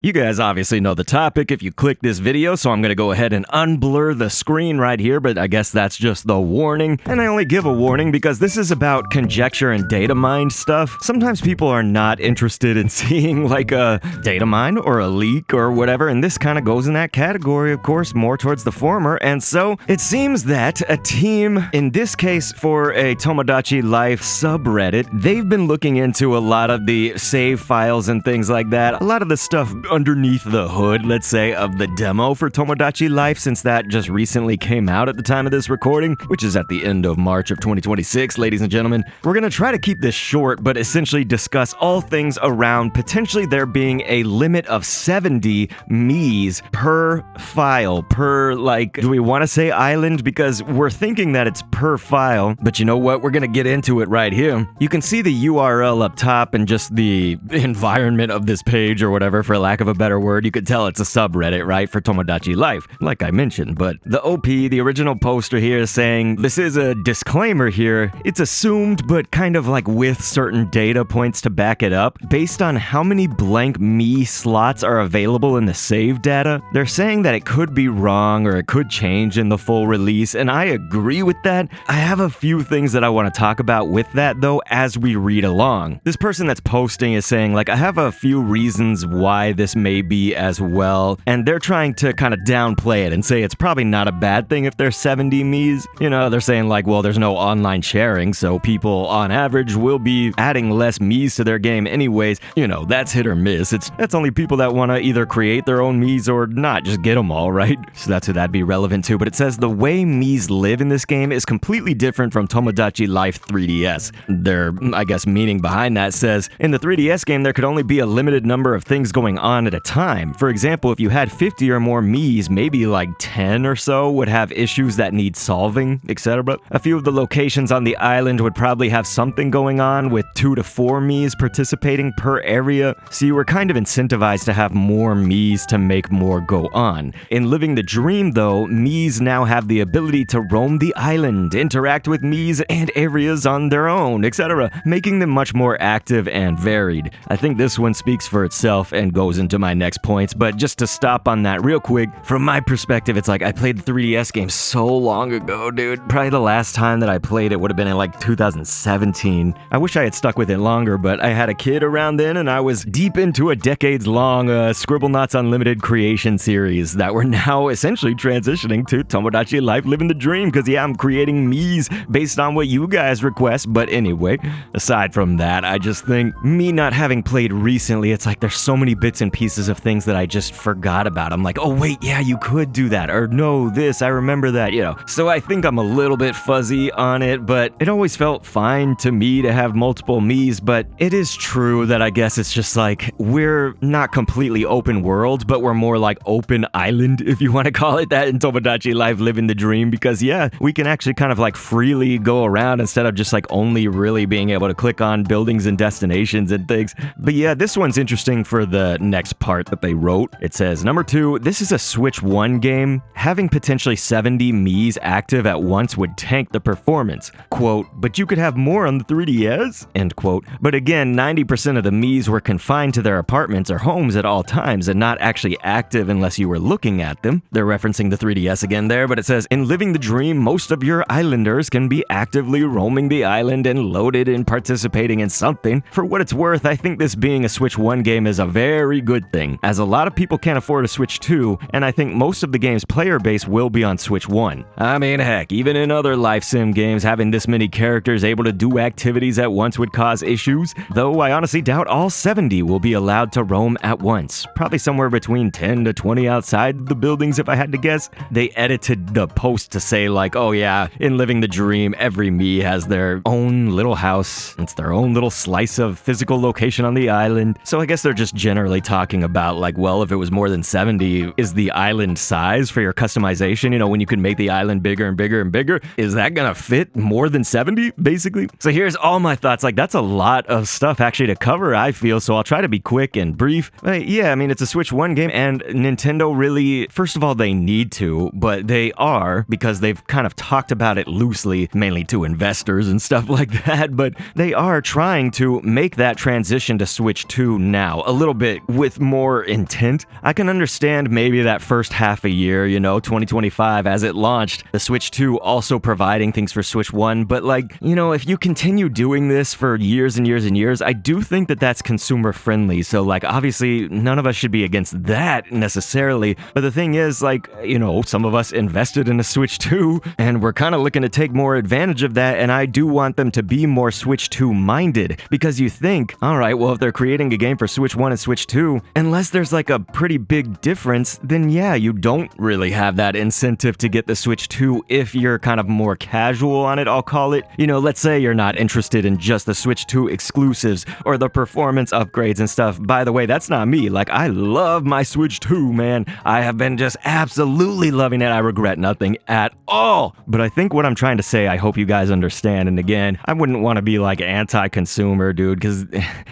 You guys obviously know the topic if you click this video, so I'm going to go ahead and unblur the screen right here, but I guess that's just the warning. And I only give a warning because this is about conjecture and data mine stuff. Sometimes people are not interested in seeing like a data mine or a leak or whatever, and this kind of goes in that category, of course, more towards the former. And so it seems that a team, in this case for a Tomodachi Life subreddit, they've been looking into a lot of the save files and things like that. A lot of the stuff underneath the hood, let's say, of the demo for Tomodachi Life, since that just recently came out at the time of this recording, which is at the end of March of 2026, ladies and gentlemen. We're gonna try to keep this short, but essentially discuss all things around potentially there being a limit of 70 Miis per file, per, like, do we want to say island? Because we're thinking that it's per file, but you know what? We're gonna get into it right here. You can see the URL up top and just the environment of this page or whatever, for lack of a better word. You could tell it's a subreddit, right, for Tomodachi Life, like I mentioned. But the OP, the original poster here, is saying, this is a disclaimer here, it's assumed, but kind of like with certain data points to back it up, based on how many blank Mii slots are available in the save data. They're saying that it could be wrong or it could change in the full release, and I agree with that. I have a few things that I want to talk about with that, though, as we read along. This person that's posting is saying, like, I have a few reasons why this may be as well, and they're trying to kind of downplay it and say it's probably not a bad thing if there's 70 Miis. You know, they're saying like, well, there's no online sharing, so people on average will be adding less Miis to their game anyways. You know, that's hit or miss. That's only people that want to either create their own Miis or not just get them all, right? So that's who that'd be relevant to. But it says the way Miis live in this game is completely different from Tomodachi Life 3DS. Their, I guess, meaning behind that says, in the 3DS game, there could only be a limited number of things going on at a time. For example, if you had 50 or more Miis, maybe like 10 or so would have issues that need solving, etc. A few of the locations on the island would probably have something going on with 2 to 4 Miis participating per area, so you were kind of incentivized to have more Miis to make more go on. In Living the Dream, though, Miis now have the ability to roam the island, interact with Miis and areas on their own, etc., making them much more active and varied. I think this one speaks for itself and goes into my next points, but just to stop on that real quick, from my perspective, it's like I played the 3DS game so long ago, dude. Probably the last time that I played it would have been in like 2017. I wish I had stuck with it longer, but I had a kid around then and I was deep into a decades-long Scribblenauts Unlimited creation series that we're now essentially transitioning to Tomodachi Life Living the Dream, because yeah, I'm creating Miis based on what you guys request. But anyway, aside from that, I just think me not having played recently, it's like there's so many bits and pieces of things that I just forgot about. I'm like, oh wait, yeah, you could do that, or no, this, I remember that, you know. So I think I'm a little bit fuzzy on it, but it always felt fine to me to have multiple Miis. But it is true that I guess it's just like, we're not completely open world, but we're more like open island, if you want to call it that, in Tomodachi Life Living the Dream, because yeah, we can actually kind of like freely go around instead of just like only really being able to click on buildings and destinations and things. But yeah, this one's interesting for the next part that they wrote. It says, number 2, this is a Switch 1 game. Having potentially 70 Miis active at once would tank the performance. Quote, but you could have more on the 3DS? End quote. But again, 90% of the Miis were confined to their apartments or homes at all times and not actually active unless you were looking at them. They're referencing the 3DS again there, but it says, in Living the Dream, most of your islanders can be actively roaming the island and loaded and participating in something. For what it's worth, I think this being a Switch 1 game is a very good thing, as a lot of people can't afford a Switch 2, and I think most of the game's player base will be on Switch 1. I mean, heck, even in other life sim games, having this many characters able to do activities at once would cause issues, though I honestly doubt all 70 will be allowed to roam at once. Probably somewhere between 10 to 20 outside the buildings, if I had to guess. They edited the post to say like, oh yeah, in Living the Dream, every Mii has their own little house. It's their own little slice of physical location on the island. So I guess they're just generally talking about like, well, if it was more than 70, is the island size for your customization, you know, when you can make the island bigger and bigger and bigger, is that gonna fit more than 70, basically? So here's all my thoughts. Like, that's a lot of stuff actually to cover, I feel, so I'll try to be quick and brief. But yeah, I mean, it's a Switch 1 game, and Nintendo really, first of all, they need to, but they are, because they've kind of talked about it loosely, mainly to investors and stuff like that, but they are trying to make that transition to Switch 2 now, a little bit with more intent. I can understand maybe that first half a year, 2025 as it launched, the Switch 2 also providing things for Switch 1, but if you continue doing this for years and years and years, I do think that that's consumer friendly. So obviously none of us should be against that necessarily, but the thing is some of us invested in a Switch 2 and we're kind of looking to take more advantage of that, and I do want them to be more Switch 2 minded, because you think, alright, well if they're creating a game for Switch 1 and Switch 2, unless there's a pretty big difference, then yeah, you don't really have that incentive to get the Switch 2 if you're kind of more casual on it, I'll call it. Let's say you're not interested in just the Switch 2 exclusives or the performance upgrades and stuff. By the way, that's not me. I love my Switch 2, man. I have been just absolutely loving it. I regret nothing at all. But I think what I'm trying to say, I hope you guys understand. And again, I wouldn't want to be anti-consumer, dude, because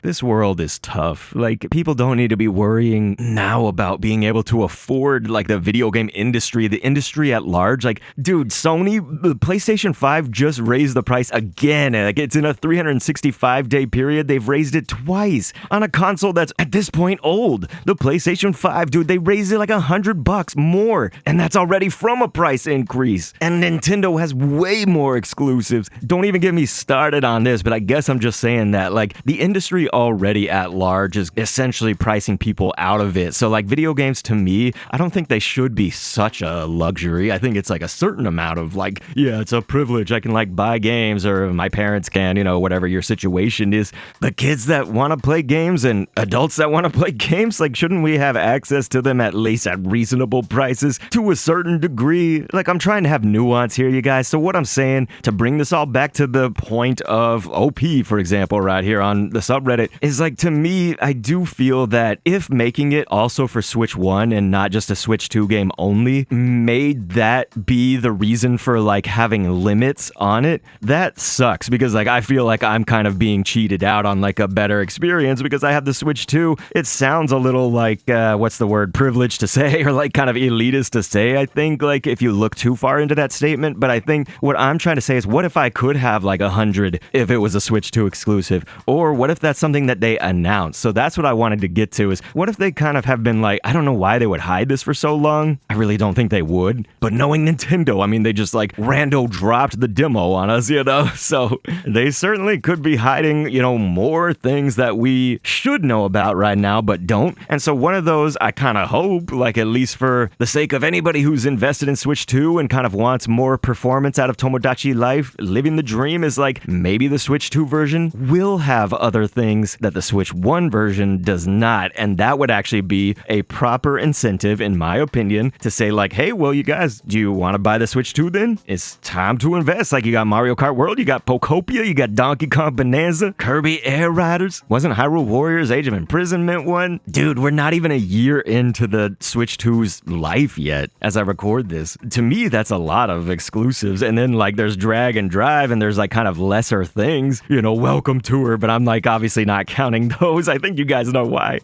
this world is tough. People don't need to be worrying now about being able to afford the video game industry, the industry at large. Dude, Sony, the PlayStation 5 just raised the price again. It's in a 365-day period. They've raised it twice on a console that's at this point old. The PlayStation 5, dude, they raised it $100 more, and that's already from a price increase. And Nintendo has way more exclusives. Don't even get me started on this, but I guess I'm just saying that the industry already at large is essentially pricing people out of it. So video games, to me, I don't think they should be such a luxury. I think it's a certain amount of yeah, it's a privilege. I can buy games, or my parents can, whatever your situation is. The kids that want to play games and adults that want to play games, shouldn't we have access to them at least at reasonable prices to a certain degree? I'm trying to have nuance here, you guys. So what I'm saying, to bring this all back to the point of OP, for example, right here on the subreddit, is to me, I do feel that if making it also for Switch 1 and not just a Switch 2 game only made that be the reason for having limits on it, that sucks, because I feel I'm kind of being cheated out on a better experience because I have the Switch 2. It sounds a little what's the word, privileged to say, or kind of elitist to say, I think, if you look too far into that statement. But I think what I'm trying to say is, what if I could have 100 if it was a Switch 2 exclusive? Or what if that's something that they announced? So that's what I wanted to get to, is what if they kind of have been I don't know why they would hide this for so long. I really don't think they would. But knowing Nintendo, I mean, they just rando dropped the demo on us, So they certainly could be hiding, more things that we should know about right now, but don't. And so one of those, I kind of hope, at least for the sake of anybody who's invested in Switch 2 and kind of wants more performance out of Tomodachi Life, living the dream, is maybe the Switch 2 version will have other things that the Switch 1 version does not. And that would actually be a proper incentive, in my opinion, to say hey, well, you guys, do you want to buy the Switch 2 then? It's time to invest. You got Mario Kart World, you got Pokopia, you got Donkey Kong Bonanza, Kirby Air Riders. Wasn't Hyrule Warriors Age of Imprisonment one? Dude, we're not even a year into the Switch 2's life yet as I record this. To me, that's a lot of exclusives. And then there's Drag and Drive, and there's kind of lesser things, Welcome Tour, but I'm obviously not counting those. I think you guys know why.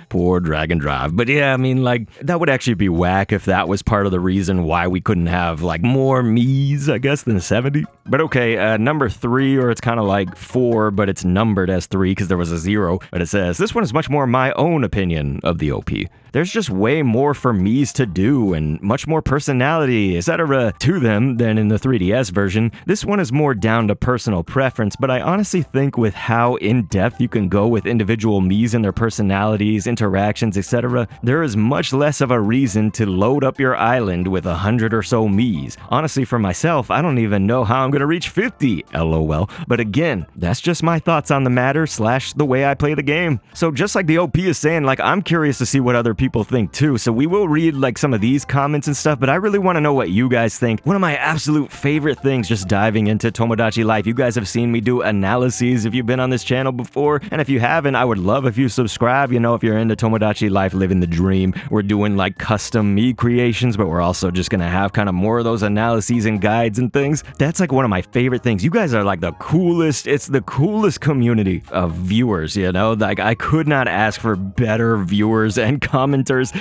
Poor Drag and Drive. But yeah, I mean, that would actually be whack if that was part of the reason why we couldn't have more Miis, I guess, than 70. But okay, number 3, or it's kind of 4, but it's numbered as 3 because there was a 0. But it says, this one is much more my own opinion of the OP. There's just way more for Miis to do and much more personality, etc. to them than in the 3DS version. This one is more down to personal preference, but I honestly think with how in-depth you can go with individual Miis and their personalities, interactions, etc., there is much less of a reason to load up your island with 100 or so Miis. Honestly, for myself, I don't even know how I'm gonna reach 50, lol. But again, that's just my thoughts on the matter / the way I play the game. So just like the OP is saying, I'm curious to see what other people think too, so we will read some of these comments and stuff, but I really want to know what you guys think. One of my absolute favorite things, just diving into Tomodachi Life, you guys have seen me do analyses if you've been on this channel before, and if you haven't, I would love if you subscribe, if you're into Tomodachi Life, living the dream. We're doing custom Mii creations, but we're also just gonna have kind of more of those analyses and guides and things. That's one of my favorite things. You guys are the coolest, it's the coolest community of viewers, I could not ask for better viewers and commenters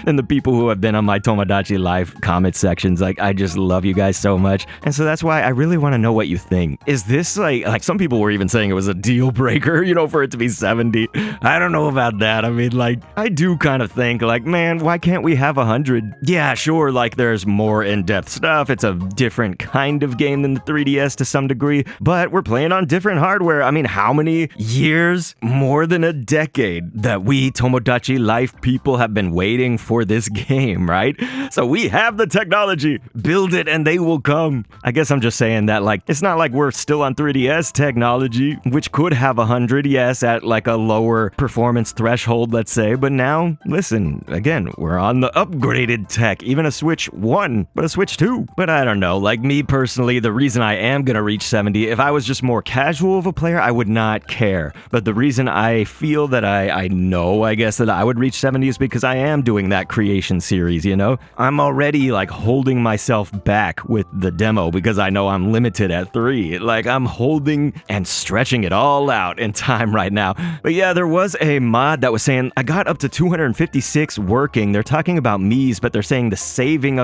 than the people who have been on my Tomodachi Life comment sections. I just love you guys so much. And so that's why I really want to know what you think. Is this some people were even saying it was a deal breaker, for it to be 70. I don't know about that. I mean, mean, like, I do kind of think, like, man, why can't we have 100? Yeah, sure, like, there's more in-depth stuff. It's a different kind of game than the 3DS to some degree, but we're playing on different hardware. I mean, how many years? More than a decade that we Tomodachi Life people have been waiting for this game, right? So we have the technology. Build it and they will come. I guess I'm just saying that, like, it's not like we're still on 3DS technology, which could have 100, yes, at like a lower performance threshold, let's say. But now, listen, again, we're on the upgraded tech, even a Switch 1, but a Switch 2. But I don't know, like me personally, the reason I am gonna reach 70, if I was just more casual of a player, I would not care. But the reason I feel that I know, I guess, that I would reach 70 is because I am doing that creation series, you know? I'm already like holding myself back with the demo because I know I'm limited at 3. Like, I'm holding and stretching it all out in time right now. But yeah, there was a mod that was saying I got up to 256 working. They're talking about Miis, but they're saying the saving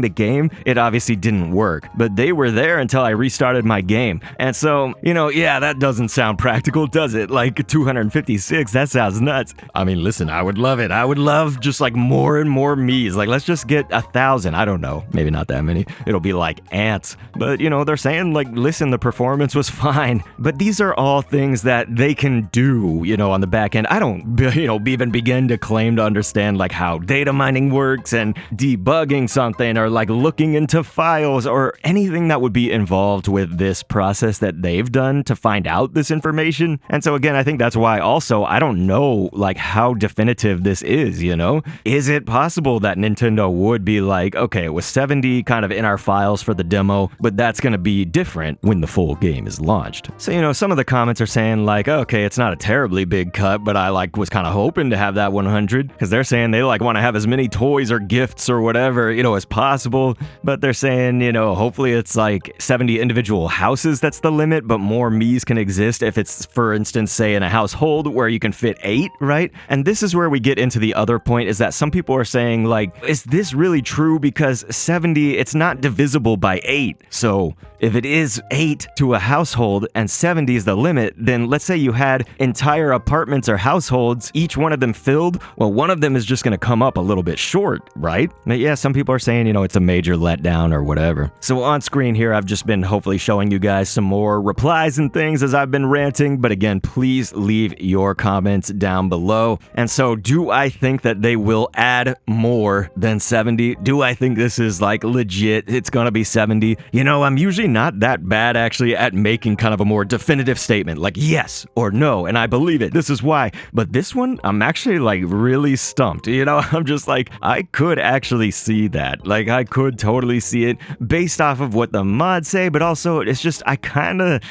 the game, it obviously didn't work. But they were there until I restarted my game. And so, you know, yeah, that doesn't sound practical, does it? Like 256, that sounds nuts. I mean, listen, I would love it. I would love just like more and more Miis. Like, let's just get 1,000. I don't know, maybe not that many. It'll be like ants. But, you know, they're saying like, listen, the performance was fine. But these are all things that they can do, you know, on the back end. I don't, you know, even begin to claim to understand like how data mining works and debugging something or like looking into files or anything that would be involved with this process that they've done to find out this information. And so again, I think that's why also I don't know like how definitive this is, you know? Is it possible that Nintendo would be like, okay, it was 70 kind of in our files for the demo, but that's gonna be different when the full game is launched. So, you know, some of the comments are saying like, okay, it's not a terribly big cut, but I like was kind of hoping to have that 100 because they're saying they like want to have as many toys or gifts or whatever, you know, as possible. But they're saying, you know, hopefully it's like 70 individual houses that's the limit, but more Miis can exist if it's, for instance, say in a household where you can fit 8, right? And this is where we get into the other point, is that some people are saying like, is this really true? Because 70, it's not divisible by 8. So if it is 8 to a household and 70 is the limit, then let's say you had entire apartments or households, each one of them filled, well, one of them is just gonna come up a little bit short, right? But yeah, some people are saying, you know, it's a major letdown or whatever. So on screen here, I've just been hopefully showing you guys some more replies and things as I've been ranting, but again, please leave your comments down below. And so, do I think that they will add more than 70? Do I think this is like legit, it's gonna be 70? You know, I'm usually not that bad actually at making kind of a more definitive statement, like yes or no, and I believe it, this is why. But this one, I'm actually like really stumped, you know? I'm just like, I could actually see that. Like, I could totally see it based off of what the mods say, but also it's just, I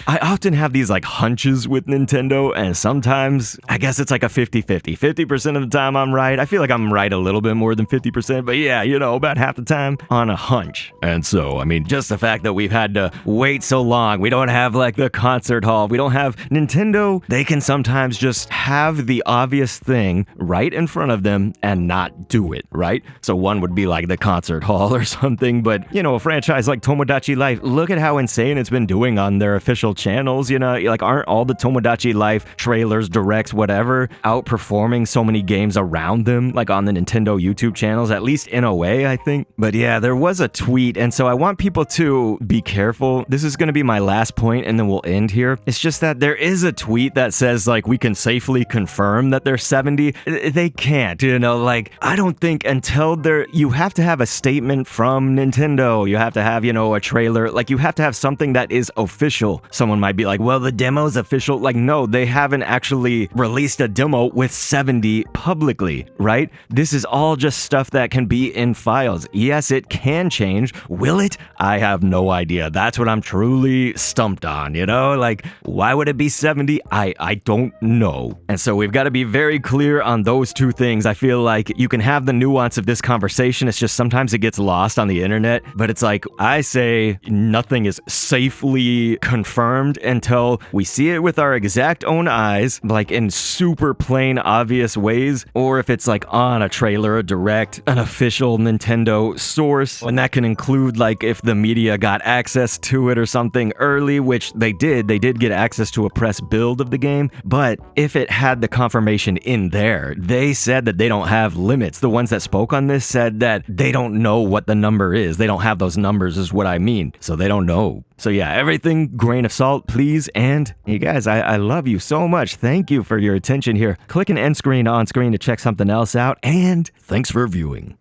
often have these like hunches with Nintendo, and sometimes I guess it's like a 50-50. 50% of the time I'm right. I feel like I'm right a little bit more than 50%, but yeah, you know, about half the time on a hunch. And so, I mean, just the fact that we've had to wait so long, we don't have like the concert hall, we don't have Nintendo, they can sometimes just have the obvious thing right in front of them and not do it, right? So one would be like the concert hall or something, but you know, a franchise like Tomodachi Life, look at how insane it's been doing on their official channels, you know, like aren't all the Tomodachi Life trailers, directs, whatever, outperforming so many games around them, like on the Nintendo YouTube channels, at least in a way, I think. But yeah, there was a tweet, and so I want people to be careful. This is gonna be my last point, and then we'll end here. It's just that there is a tweet that says like, we can safely confirm that they're 70. They can't, you know, like, I don't think until you have to have a statement from Nintendo, you have to have, you know, a trailer, like you have to have something that is official. Someone might be like, well, the demo's official. Like, no, they haven't actually released a demo with 70 publicly, right? This is all just stuff that can be in files. Yes, it can change. Will it? I have no idea. That's what I'm truly stumped on, you know? Like, why would it be 70? I don't know. And so we've got to be very clear on those two things. I feel like you can have the nuance of this conversation. It's just sometimes it gets lost on the internet, but it's like, I say nothing is safely confirmed until we see it with our exact own eyes, like in super plain obvious ways, or if it's like on a trailer, a direct, an official Nintendo source. And that can include like if the media got access to it or something early, which they did get access to a press build of the game. But if it had the confirmation in there. They said that they don't have limits. The ones that spoke on this said that they don't know what the number is. They don't have those numbers is what I mean. So they don't know. So yeah, everything grain of salt, please. And you guys, I love you so much. Thank you for your attention here. Click an end screen on screen to check something else out. And thanks for viewing.